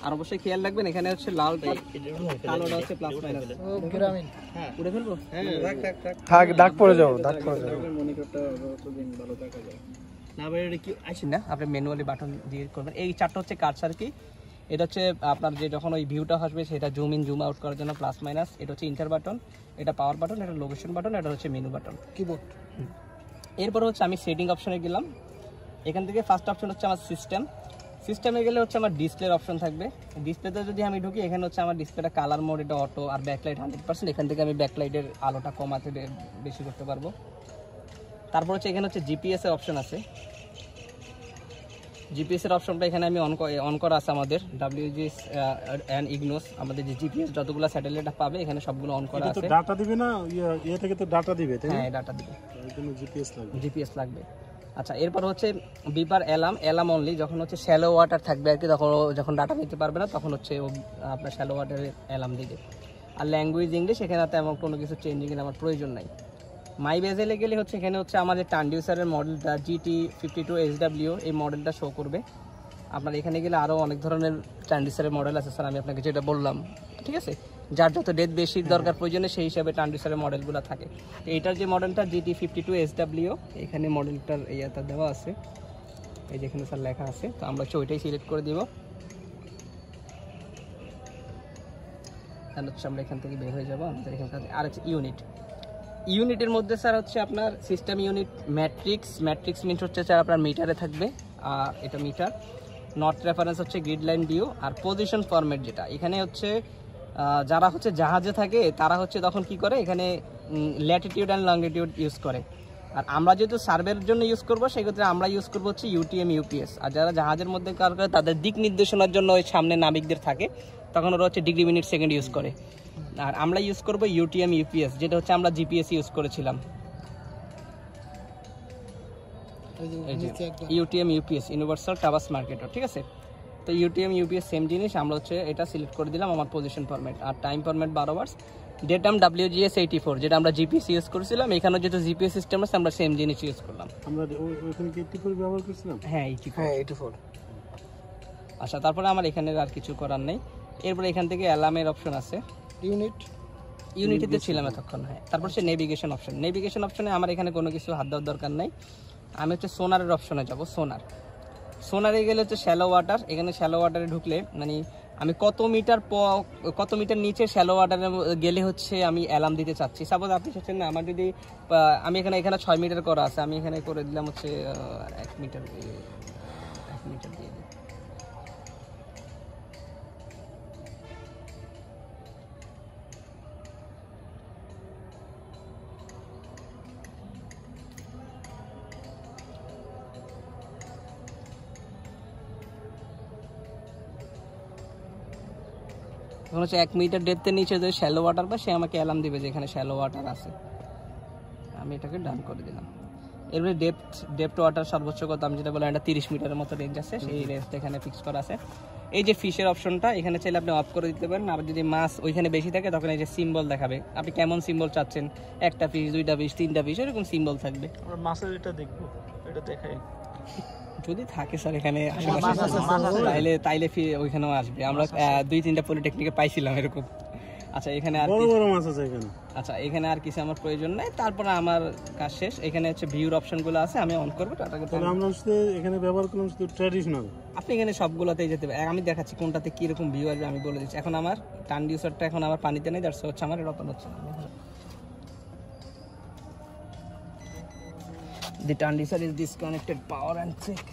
আর অবশ্যই খেয়াল রাখবেন এখানে হচ্ছে লালটা কালোটা হচ্ছে প্লাস মাইনাস। গ্রামীণ হ্যাঁ উড়ে ফেলবো হ্যাঁ থাক দাগ পড়ে যাও দাগ পড়ে যাও মনিটরটা দিন ভালো দেখা যায় না ভাই এটা কি আসেন না আপনি ম্যানুয়ালি বাটন দিয়ে করবেন। এই চারটা হচ্ছে কার্সার কি, এটা হচ্ছে আপনার যে যখন ওই ভিউটা আসবে সেটা জুম ইন জুম আউট করার জন্য প্লাস মাইনাস, এটা হচ্ছে ইন্টার বাটন, এটা পাওয়ার বাটন, এটা লোকেশন বাটন, এটা হচ্ছে মেনু বাটন কিবোর্ড। এরপর হচ্ছে আমি সেটিং অপশনে গেলাম, এখান থেকে ফার্স্ট অপশন হচ্ছে আমার সিস্টেম। সিস্টেমে গেলে হচ্ছে আমার ডিসপ্লের অপশন থাকবে। ডিসপ্লেতে যদি আমি ঢুকি এখানে হচ্ছে আমার ডিসপ্লেটা কালার মোড, এটা অটো, আর ব্যাকলাইট 100%। এখান থেকে আমি ব্যাকলাইটের আলোটা কমাতে বেশি করতে পারবো। তারপর হচ্ছে এখানে হচ্ছে জিপিএস এর অপশন আছে। জিপিএস এর অপশনটা এখানে আমি অন করা আছে আমাদের WGS এন্ড ইগনোস, আমাদের যে জিপিএস যতগুলো স্যাটেলাইট পাবে এখানে সবগুলো অন করা আছে। এটা তো ডাটা দিবে না, ইয়ে থেকে তো ডাটা দিবে তাই না? হ্যাঁ ডাটা দিবে, এর জন্য জিপিএস লাগবে। আচ্ছা এরপর হচ্ছে বিপার অ্যালার্ম অনলি, যখন হচ্ছে শ্যালো ওয়াটার থাকবে আর কি, তখন যখন ডাটা নিতে পারবে না তখন হচ্ছে আপনার শ্যালো ওয়াটারের অ্যালার্ম দিবে। আর ল্যাঙ্গুয়েজ ইংলিশ, এখানে তেমন কোনো কিছু চেঞ্জিং এর আমার প্রয়োজন নাই। মাই বেজেলে গেলে হচ্ছে এখানে হচ্ছে আমাদের ট্রান্সডিউসারের মডেলটা GT52SW এই মডেলটা শো করবে। আপনার এখানে গেলে আরও অনেক ধরনের ট্রান্সডিউসারের মডেল আছে স্যার, আমি আপনাকে যেটা বললাম ঠিক আছে, যার যত ডেট বেশি দরকার প্রয়োজনে সেই হিসাবে ট্রান্সডিউসারের মডেলগুলো থাকে। তো এইটার যে মডেলটা GT52SW, এখানে মডেলটার ইয়েটা দেওয়া আছে, এই যেখানে স্যার লেখা আছে, তো আমরা হচ্ছে ওইটাই সিলেক্ট করে দিব। হচ্ছে আমরা এখান থেকে বের হয়ে যাবো, আমাদের এখান থেকে আর হচ্ছে ইউনিটের মধ্যে স্যার হচ্ছে আপনার সিস্টেম ইউনিট ম্যাট্রিক্স মিটার হচ্ছে স্যার আপনার মিটারে থাকবে, আর এটা মিটার। নট রেফারেন্স হচ্ছে গ্রিড লাইন ভিউ, আর পজিশন ফরম্যাট যেটা এখানে হচ্ছে যারা হচ্ছে জাহাজে থাকে তারা হচ্ছে তখন কি করে এখানে ল্যাটিটিউড অ্যান্ড লংগিটিউড ইউজ করে, আর আমরা যেহেতু সার্ভের জন্য ইউজ করবো সেক্ষেত্রে আমরা ইউজ করবো হচ্ছে UTM UPS। আর যারা জাহাজের মধ্যে কাজ করে তাদের দিক নির্দেশনার জন্য ওই সামনে নাবিকদের থাকে, তখন ওরা হচ্ছে ডিগ্রি মিনিট সেকেন্ড ইউজ করে। আর আমরা ইউজ করবো UTM UPS, যেটা হচ্ছে আমরা GPS ইউজ করেছিলাম। UTM UPS ইউনিভার্সাল টাবাস মার্কেটর, ঠিক আছে। তো UTM UPS সেম জিনিস, আমরা হচ্ছে এটা সিলেক্ট করে দিলাম আমার পজিশন ফরম্যাট। আর time format 12 hours. Datum WGS 84 যেটা আমরা GPS ইউজ করেছিলাম, এখানে যেহেতু GPS সিস্টেম আছে আমরা সেম জিনিস ইউজ করলাম। আমরা ওখানে কি 84 ব্যবহার করেছিলাম? হ্যাঁ 84। আচ্ছা তারপরে আমার এখানে আর কিছু করার নেই। এরপরে এখান থেকে অ্যালার্মের অপশন আছে, ইউনিটিতে ছিলাম এতক্ষণ। হ্যাঁ তারপর হচ্ছে নেভিগেশন অপশনে আমার এখানে কোনো কিছু হাত দেওয়ার দরকার নেই। আমি হচ্ছে সোনারের অপশনে যাব। সোনারে গেলে হচ্ছে শ্যালো ওয়াটার, এখানে শ্যালো ওয়াটারে ঢুকলে মানে আমি কত মিটার নিচে শ্যালো ওয়াটারে গেলে হচ্ছে আমি অ্যালার্ম দিতে চাচ্ছি। সাপোজ আপনি চাচ্ছেন না আমার যদি আমি এখানে 6 মিটার করা আছে, আমি এখানে করে দিলাম হচ্ছে 1 মিটার দিয়ে দিই। তখন হচ্ছে 1 মিটার ডেপথের নিচে যে শ্যালো ওয়াটার বা সে আমাকে অ্যালার্ম দিবে যে এখানে শ্যালো ওয়াটার আছে। আমি এটাকে ডান করে দিলাম। এরপরে ডেপথ ওয়াটার সর্বোচ্চ কত আমি যেটা বললাম, এটা 30 মিটারের মতো রেঞ্জ আছে, সেই রেঞ্জটা এখানে ফিক্স করা আছে। এই যে ফিশের অপশনটা এখানে চাইলে আপনি অফ করে দিতে পারেন। আবার যদি মাছ ওইখানে বেশি থাকে তখন এই যে সিম্বল দেখাবে, আপনি কেমন সিম্বল চাচ্ছেন, 1টা ফিশ 2টা ফিশ 3টা ফিশ এরকম সিম্বল থাকবে। আমরা মাছের এটা দেখবো, এটা দেখাই যদি থাকে স্যার এখানে তাইলে ওইখানেও আসবে। আমরা 2-3টা পলিটেকনিকে পাইছিলাম এরকম। আচ্ছা এখানে আর বড় মাছ আছে এখানে। আচ্ছা এখানে আর কিছু আমার প্রয়োজন নাই, তারপরে আমার কাজ শেষ। এখানে হচ্ছে ভিউর অপশনগুলো আছে, আমি অন করবো। তাহলে আমরা শুধু এখানে ব্যবহার করলাম শুধু ট্র্যাডিশনাল। আপনি এখানে সবগুলোতেই যেতে পারেন, আমি দেখাচ্ছি কোনটাতে কি রকম ভিউ আসবে আমি বলে দিচ্ছি। এখন আমার ট্রান্সডিউসারটা এখন আমার পানিতে নেই, দ্যাটস হচ্ছে আমার এটা ওপেন হচ্ছে না। The transducer is disconnected, power and check.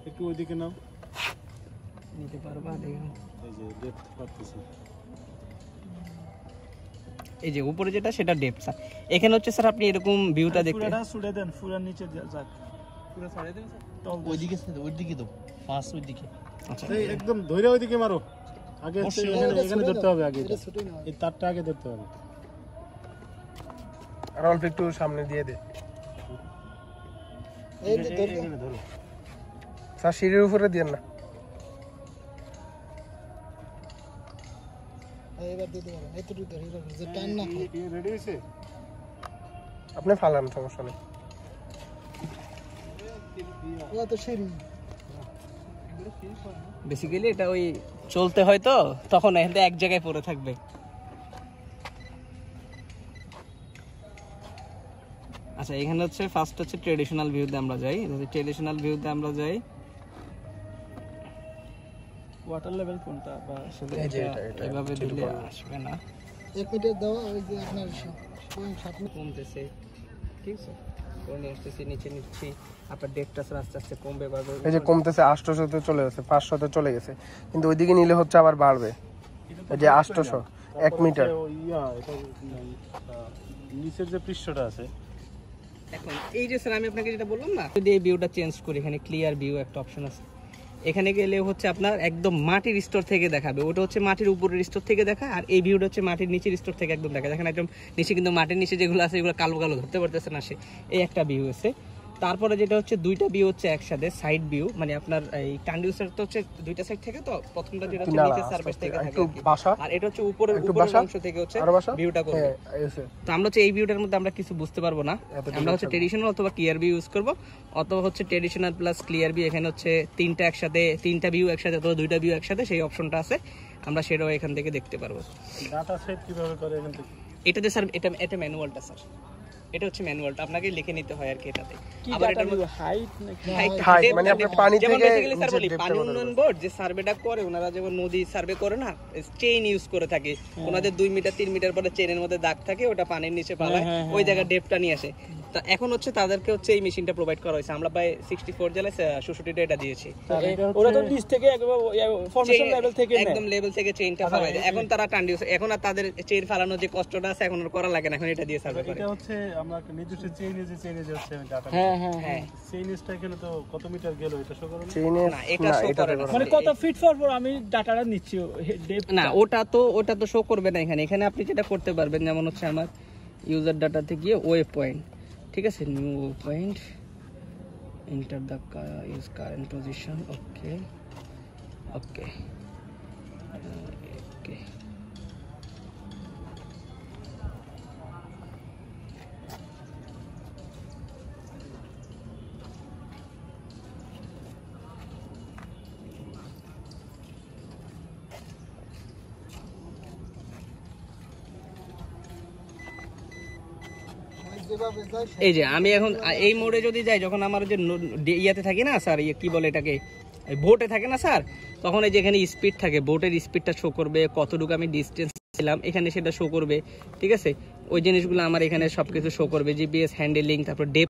একটু ওইদিকে নাও, নিতে পারবা দেখুন। এই যে ডেপথ পাচ্ছি, এই যে উপরে যেটা সেটা ডেপথ স্যার। এখানে হচ্ছে স্যার আপনি এরকম ভিউটা দেখতে পুরোটা ছুড়ে দেন, পুরো নিচে যাক, পুরো ছাড়ে দেন স্যার। ওইদিকে দাও, পাস ওইদিকে। আচ্ছা এই একদম ধরে ওইদিকে মারো, আগে এখানে ধরতে হবে, আগে এই তারটা আগে ধরতে হবে। আর অল্প একটু সামনে দিয়ে দে, এই ধরো স্যার, সিঁড়ির উপরে দিয়েন না। এবার দিয়ে দাও, এতটুকু ধরে রাখো যে টান না খায়। রেডি হইছে? আপনি ফালান, সমস্যা নেই। বেসিক্যালি এটা ওই চলতে হয় তো তখন এখানে এক জায়গায় পড়ে থাকবে। আচ্ছা এখানে হচ্ছে ফার্স্ট হচ্ছে ট্রেডিশনাল ভিউতে আমরা যাই। যদি ট্রেডিশনাল ভিউতে আমরা যাই, ওয়াটার লেভেল কোনটা বা আসলে এভাবে দিলে আসবে না, 1 মিটার দাও, ওই যে আপনার 7 কমতেছে, ঠিক আছে কোনে আসতেছে, নিচে নিচ্ছি, আপনার ডেপটা আস্তে আস্তে কমবে বাড়বে। এই যে কমতেছে 800 তে চলে গেছে, 500 তে চলে গেছে, কিন্তু ওইদিকে নিলে হচ্ছে আবার বাড়বে। এই যে 800 1 মিটার। নিচের যে পৃষ্ঠটা আছে, এখন এই যে স্যার আমি আপনাকে যেটা বললাম না, যদি এই ভিউটা চেঞ্জ করি, এখানে ক্লিয়ার ভিউ একটা অপশন আছে, এখানে গেলে হচ্ছে আপনার একদম মাটির স্তর থেকে দেখাবে, ওটা হচ্ছে মাটির উপরের স্তর থেকে দেখা, আর এই ভিউটা হচ্ছে মাটির নিচের স্তর থেকে একদম দেখা। দেখেন একদম নিচে, কিন্তু মাটির নিচে যেগুলো আছে এগুলো কালো কালো ধরতে পারতেছে না সে। এই একটা ভিউ আছে। তারপরে যেটা হচ্ছে দুইটা ভিউ হচ্ছে একসাথে সাইড ভিউ, মানে আপনার এই ট্রান্সডিউসার তো হচ্ছে দুইটা সাইড থেকে, তো প্রথমটা যেটা হচ্ছে নিচের সারফেস থেকে থাকে আর এটা হচ্ছে উপরের অংশ থেকে হচ্ছে ভিউটা করবে। তো আমরা হচ্ছে এই ভিউটার মধ্যে আমরা কিছু বুঝতে পারবো না, আমরা হচ্ছে ট্রেডিশনাল অথবা ক্লিয়ার ভিউ ইউজ করব, অথবা হচ্ছে ট্রেডিশনাল প্লাস ক্লিয়ার ভিউ। এখানে হচ্ছে তিনটা ভিউ একসাথে অথবা দুইটা ভিউ একসাথে, সেই অপশনটা আছে, আমরা সেটাও এখান থেকে দেখতে পারবো। ডাটা সেট কিভাবে করে এখান থেকে? এটাতে স্যার এটা ম্যানুয়ালটা স্যার, এটা হচ্ছে ম্যানুয়ালটা, আপনাকে লিখে নিতে হয় আর কি। এটাতে আবার এটা হাইট নাকি হাইট মানে আপনার পানি থেকে স্যার বলি পানি উন্নয়ন বোর্ড যে সার্ভেটা করে, ওনারা যেমন নদী সার্ভে করে না, চেইন ইউজ করে থাকে, ওনাদের 2 মিটার 3 মিটার পরে চেইনের মধ্যে দাগ থাকে, ওটা পানির নিচে পালায়, ওই জায়গায় ডেপটা নিয়ে আসে। তা এখন হচ্ছে তাদেরকে হচ্ছে এই মেশিনটা প্রোভাইড করা হয়েছে, আমরা প্রায় 64 জেলায় 66টা এটা দিয়েছি। ওরা তো নিচ থেকে একবার ফর্মেশন লেভেল থেকে একদম লেভেল থেকে চেইনটা ফালাই দেয়। এখন তারা ট্রান্সডিউস, এখন আর তাদের চেইন ফালানোর যে কষ্টটা আছে এখন আর করা লাগে না, এখন এটা দিয়ে সার্ভে করে। এটা হচ্ছে আমরা নিজস্ব চেইনে যে হচ্ছে ডাটা। হ্যাঁ চেইনটা এখানে তো কত মিটার গেল এটা শো করুন না, এটা শো করে না, মানে কত ফিট পর আমি ডাটাটা নিচ্ছি ডেপথ না, ওটা তো শো করবে না এখানে। এখানে আপনি যেটা করতে পারবেন, যেমন হচ্ছে আমার ইউজার ডাটাতে গিয়ে ওয়ে পয়েন্ট, ঠিক আছে, new way point, enter the use current position, okay okay okay. যেভাবে যায় এই যে আমি এখন এই মোড়ে যদি যাই, যখন আমার যে ইয়াতে থাকি না স্যার, কি বলে এটাকে, বোটে থাকে না স্যার, তখন এই যে এখানে স্পিড থাকে, বোটের স্পিডটা শো করবে, কতটুকু আমি ডিস্টেন্স ছিলাম এখানে সেটা শো করবে, ঠিক আছে, ওই জিনিসগুলো আমার এখানে সবকিছু শো করবে, জিপিএস হ্যান্ডেলিং, তারপর ডেপ